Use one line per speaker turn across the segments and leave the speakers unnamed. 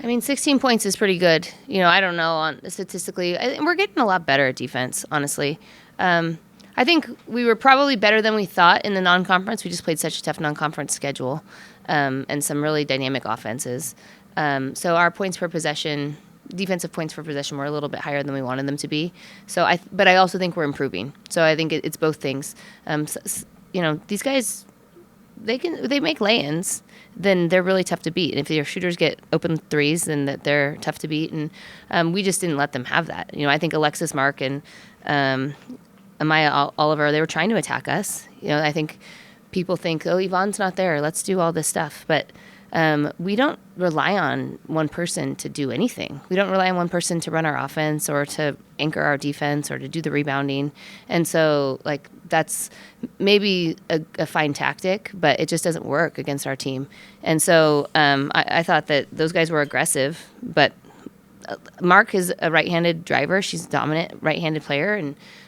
I mean, 16 points is pretty good. I don't know on statistically. We're getting a lot better at defense, honestly. I think we were probably better than we thought in the non-conference. We just played such a tough non-conference schedule, and some really dynamic offenses. So our points per possession, defensive points per possession, were a little bit higher than we wanted them to be. But I also think we're improving. So I think it's both things. These guys, they make lay-ins, then they're really tough to beat. And if their shooters get open threes, then they're tough to beat. And we just didn't let them have that. I think Alexis Mark and Amaya Oliver, they were trying to attack us. I think people think, oh, Yvonne's not there, let's do all this stuff. But we don't rely on one person to do anything. We don't rely on one person to run our offense or to anchor our defense or to do the rebounding. And so, that's maybe a fine tactic, but it just doesn't work against our team. And so I thought that those guys were aggressive, but Mark is a right-handed driver. She's a dominant right-handed player,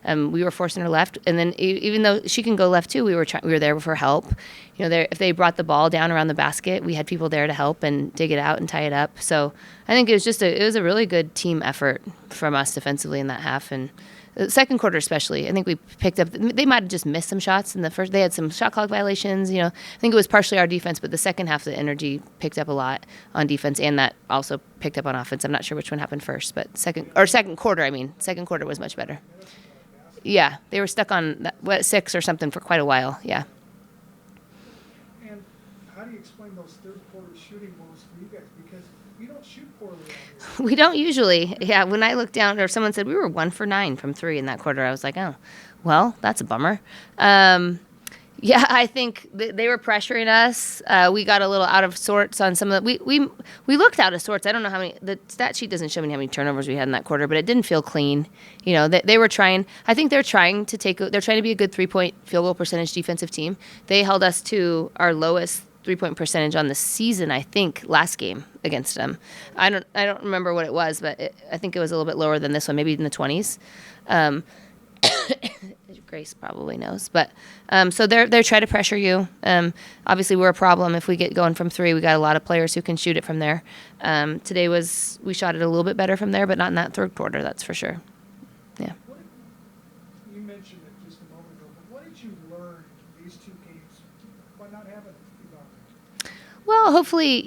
and we were forcing her left. And then even though she can go left too, we were there for help. If they brought the ball down around the basket, we had people there to help and dig it out and tie it up. So I think it was a really good team effort from us defensively in that half. And the second quarter especially, I think we picked up. They might have just missed some shots in the first. They had some shot clock violations. I think it was partially our defense, but the second half, the energy picked up a lot on defense, and that also picked up on offense. I'm not sure which one happened first, but second quarter. Second quarter was much better. Yeah, they were stuck on 6 or something for quite a while. Yeah.
And how do you explain those third quarter shooting woes for you guys? Because you don't shoot poorly.
We don't usually. Yeah, when I looked down, or someone said we were 1 for 9 from 3 in that quarter, I was like, oh, well, that's a bummer. Yeah, I think they were pressuring us. We got a little out of sorts on some of the. We looked out of sorts. I don't know how many. The stat sheet doesn't show me how many turnovers we had in that quarter, but it didn't feel clean. They were trying. I think they're trying to They're trying to be a good 3-point field goal percentage defensive team. They held us to our lowest 3-point percentage on the season, I think, last game against them. I don't remember what it was, but I think it was a little bit lower than this one, maybe in the 20s. Grace probably knows, but so they're trying to pressure you. Obviously, we're a problem if we get going from 3. We got a lot of players who can shoot it from there. Today we shot it a little bit better from there, but not in that third quarter. That's for sure. Yeah.
You mentioned it just a moment ago, but what did you learn in these 2 games by not having Yvonne?
Well, hopefully,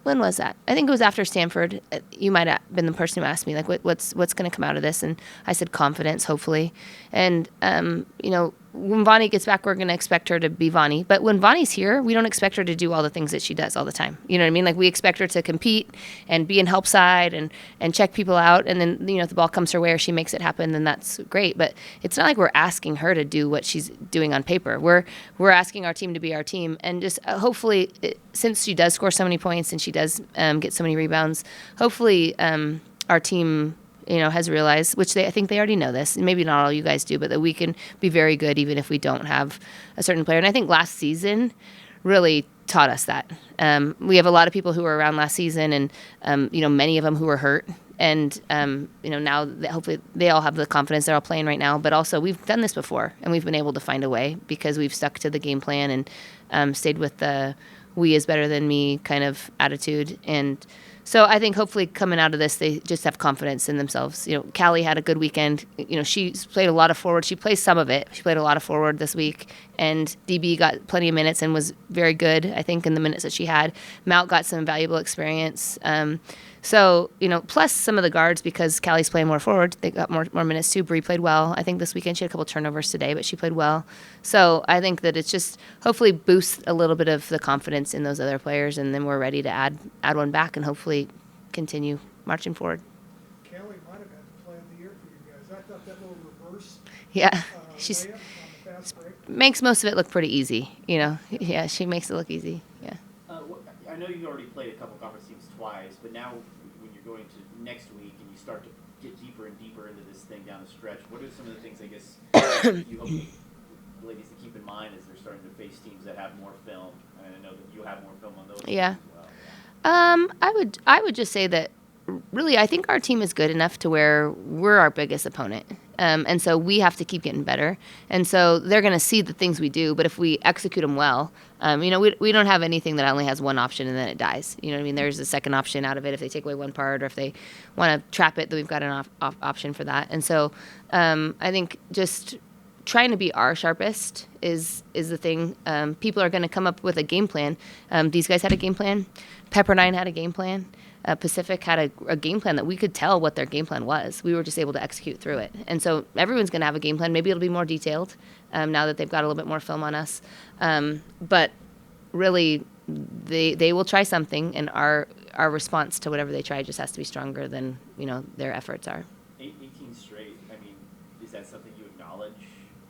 when was that? I think it was after Stanford. You might have been the person who asked me, what's going to come out of this? And I said confidence, hopefully. And, when Vonnie gets back, we're going to expect her to be Vonnie. But when Vonnie's here, we don't expect her to do all the things that she does all the time. You know what I mean? We expect her to compete and be in help side and check people out. And then, if the ball comes her way or she makes it happen, then that's great. But it's not like we're asking her to do what she's doing on paper. We're asking our team to be our team. And just hopefully, since she does score so many points and she does get so many rebounds, hopefully our team has realized, which I think they already know this, and maybe not all you guys do, but that we can be very good even if we don't have a certain player. And I think last season really taught us that. We have a lot of people who were around last season, and many of them who were hurt. And now hopefully they all have the confidence they're all playing right now. But also we've done this before, and we've been able to find a way because we've stuck to the game plan and stayed with the "we is better than me" kind of attitude. And so I think hopefully coming out of this, they just have confidence in themselves. Callie had a good weekend. She played a lot of forward. She plays some of it. She played a lot of forward this week. And DB got plenty of minutes and was very good, I think, in the minutes that she had. Mount got some valuable experience. So, plus some of the guards, because Callie's playing more forward, they got more minutes too. Bree played well. I think this weekend she had a couple turnovers today, but she played well. So I think that it's just hopefully boosts a little bit of the confidence in those other players, and then we're ready to add one back and hopefully continue marching forward.
Callie might have had the play of the year for you guys. I thought that little reverse.
Yeah, she's makes most of it look pretty easy. Yeah, she makes it look easy. Yeah.
I know you already played a couple conference teams twice, but now when you're going to next week and you start to get deeper and deeper into this thing down the stretch, what are some of the things I guess you hope the ladies to keep in mind as they're starting to face teams that have more film? And I know that you have more film on those
yeah.
teams as well.
I would just say that really I think our team is good enough to where we're our biggest opponent. And so we have to keep getting better. And so they're going to see the things we do, but if we execute them well, we don't have anything that only has one option and then it dies. You know what I mean? There's a second option out of it if they take away one part, or if they want to trap it, then we've got an option for that. And so I think just trying to be our sharpest is the thing. People are going to come up with a game plan. These guys had a game plan. Pepperdine had a game plan. Pacific had a game plan that we could tell what their game plan was. We were just able to execute through it. And so everyone's going to have a game plan. Maybe it'll be more detailed now that they've got a little bit more film on us. But really, they will try something, and our response to whatever they try just has to be stronger than their efforts are.
18 straight. I mean, is that something you acknowledge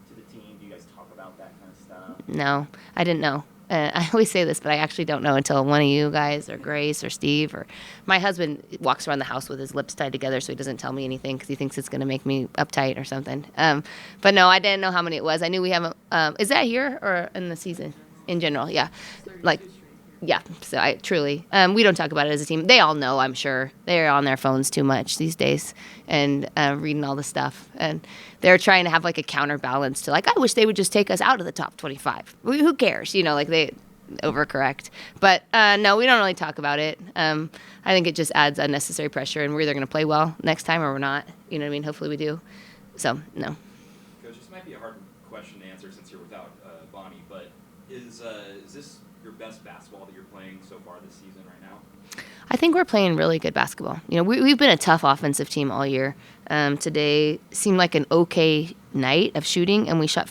to the team? Do you guys talk about that kind of stuff?
No, I didn't know. I always say this, but I actually don't know until one of you guys or Grace or Steve or my husband walks around the house with his lips tied together so he doesn't tell me anything because he thinks it's going to make me uptight or something. But no, I didn't know how many it was. I knew we haven't. Is that here or in the season in general? Yeah. Yeah, so I truly, we don't talk about it as a team. They all know, I'm sure. They're on their phones too much these days and reading all the stuff. And they're trying to have a counterbalance to I wish they would just take us out of the top 25. Who cares? They overcorrect. But no, we don't really talk about it. I think it just adds unnecessary pressure, and we're either going to play well next time or we're not. You know what I mean? Hopefully we do. So, no.
Coach, this might be a hard question to answer since you're without Bonnie, but is this your best basketball that you're playing so far this season right now?
I think we're playing really good basketball. We've been a tough offensive team all year. Today seemed like an okay night of shooting, and we shot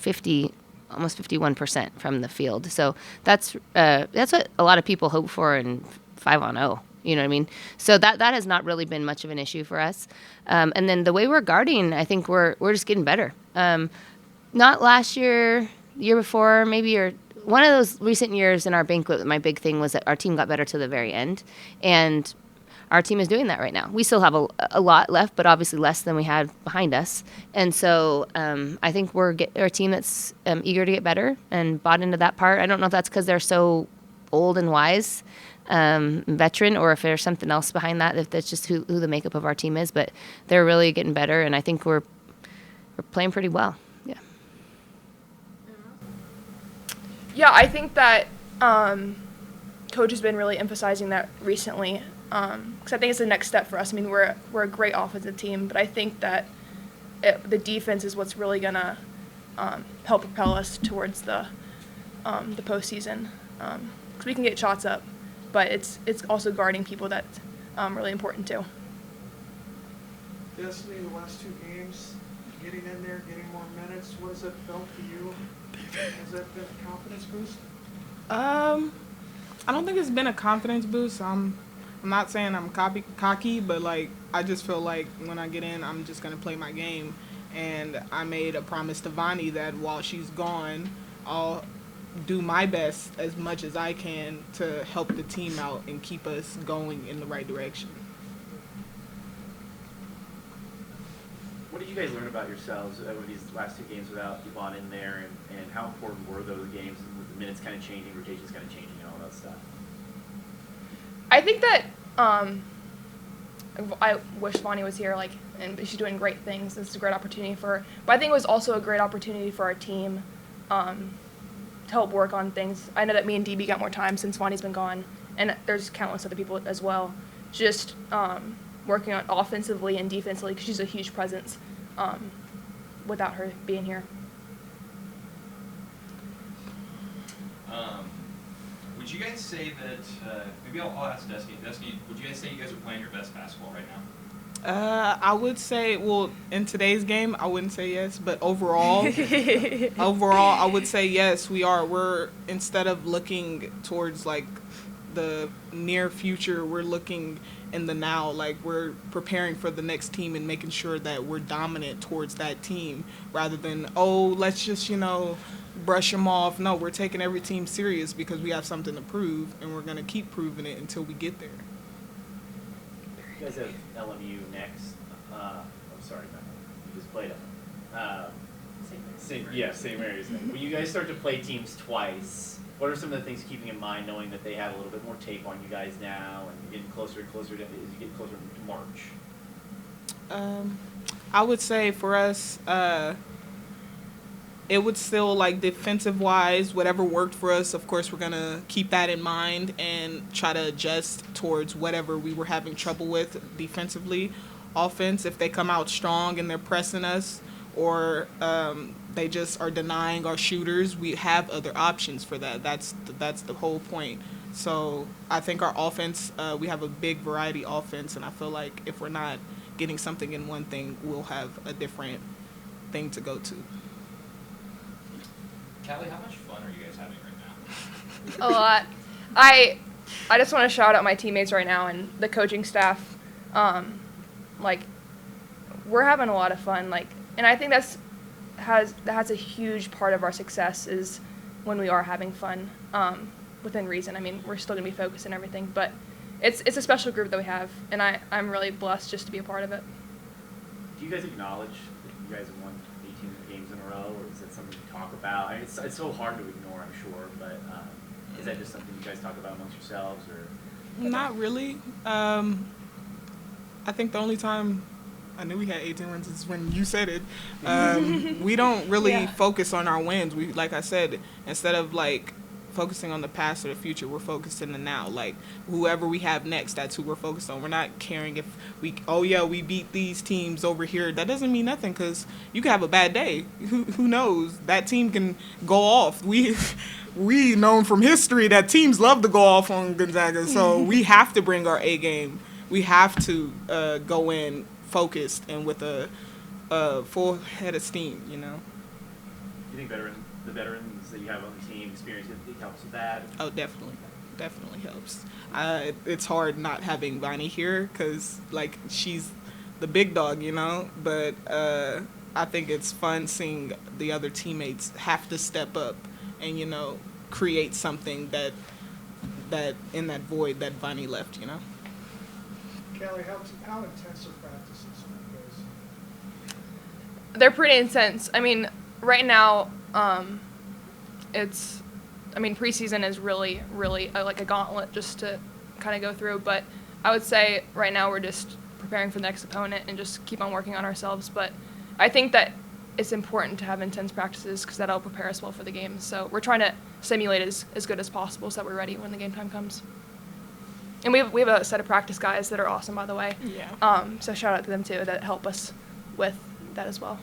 almost 51% from the field. So that's what a lot of people hope for in 5-on-0. You know what I mean? So that has not really been much of an issue for us. And then the way we're guarding, I think we're just getting better. Not last year, year before, maybe, or one of those recent years in our banquet, my big thing was that our team got better to the very end, and our team is doing that right now. We still have a lot left, but obviously less than we had behind us. And so I think we're a team that's eager to get better and bought into that part. I don't know if that's because they're so old and wise, veteran, or if there's something else behind that, if that's just who the makeup of our team is. But they're really getting better, and I think we're playing pretty well. Yeah.
Yeah, I think that Coach has been really emphasizing that recently, because I think it's the next step for us. I mean, we're a great offensive team, but I think that the defense is what's really gonna help propel us towards the postseason. Because we can get shots up, but it's also guarding people that's really important too.
Destiny, the last two games, getting in there, getting more minutes, what has that felt to you? Has that been a confidence boost?
I don't think it's been a confidence boost. I'm not saying I'm cocky, but I just feel like when I get in, I'm just gonna play my game. And I made a promise to Vonnie that while she's gone, I'll do my best as much as I can to help the team out and keep us going in the right direction.
What did you guys learn about yourselves with these last two games without Yvonne in there, and how important were those games with the minutes kind of changing, rotations kind of changing, and all that stuff?
I think that I wish Vonnie was here, and she's doing great things. It's a great opportunity for her. But I think it was also a great opportunity for our team to help work on things. I know that me and DB got more time since Vonnie's been gone, and there's countless other people as well. Just working on offensively and defensively, because she's a huge presence without her being here.
Would you guys say that, maybe I'll ask Destiny. Destiny, would you guys say you guys are playing your best basketball right now?
I would say, well, in today's game, I wouldn't say yes, but overall, I would say yes, we are. We're, instead of looking towards the near future, we're looking in the now. We're preparing for the next team and making sure that we're dominant towards that team rather than, let's just, brush them off. No, we're taking every team serious because we have something to prove, and we're going to keep proving it until we get there.
You guys have LMU next. I'm sorry, you just played them. St. Mary's. When you guys start to play teams twice, what are some of the things keeping in mind, knowing that they have a little bit more tape on you guys now, and getting closer and closer as you get closer to March?
I would say for us, it would still, like, defensive wise, whatever worked for us, of course, we're going to keep that in mind and try to adjust towards whatever we were having trouble with defensively. Offense, if they come out strong and they're pressing us, or they just are denying our shooters, we have other options for that. That's the whole point. So I think our offense, we have a big variety offense, and I feel like if we're not getting something in one thing, we'll have a different thing to go to.
Callie, how much fun are you guys having right now?
A lot. I just want to shout out my teammates right now and the coaching staff. Like, we're having a lot of fun. Like, and I think that has a huge part of our success is when we are having fun, within reason. I mean, we're still gonna be focused and everything, but it's a special group that we have, and I'm really blessed just to be a part of it.
Do you guys acknowledge that you guys have won 18 games in a row, or is that something you talk about? I mean, it's so hard to ignore, I'm sure, but is that just something you guys talk about amongst yourselves, or?
Not really. I think the only time I knew we had 18 wins is when you said it. We don't really focus on our wins. We, like I said, instead of like focusing on the past or the future, we're focused in the now. Like, whoever we have next, that's who we're focused on. We're not caring if we beat these teams over here. That doesn't mean nothing, because you can have a bad day. Who knows? That team can go off. We known from history that teams love to go off on Gonzaga, so we have to bring our A game. We have to go in focused and with a full head of steam, you know.
Do you think the veterans that you have on the team experience it helps with that?
Oh, definitely helps. It's hard not having Bonnie here because, like, she's the big dog, you know. But I think it's fun seeing the other teammates have to step up and, you know, create something that in that void that Bonnie left, you know.
Callie, how intense are practices for you guys?
They're pretty intense. I mean, right now, preseason is really, really like a gauntlet just to kind of go through. But I would say right now we're just preparing for the next opponent and just keep on working on ourselves. But I think that it's important to have intense practices because that'll prepare us well for the game. So we're trying to simulate as good as possible so that we're ready when the game time comes. And we have a set of practice guys that are awesome, by the way.
Yeah.
So shout out to them too that help us with that as well.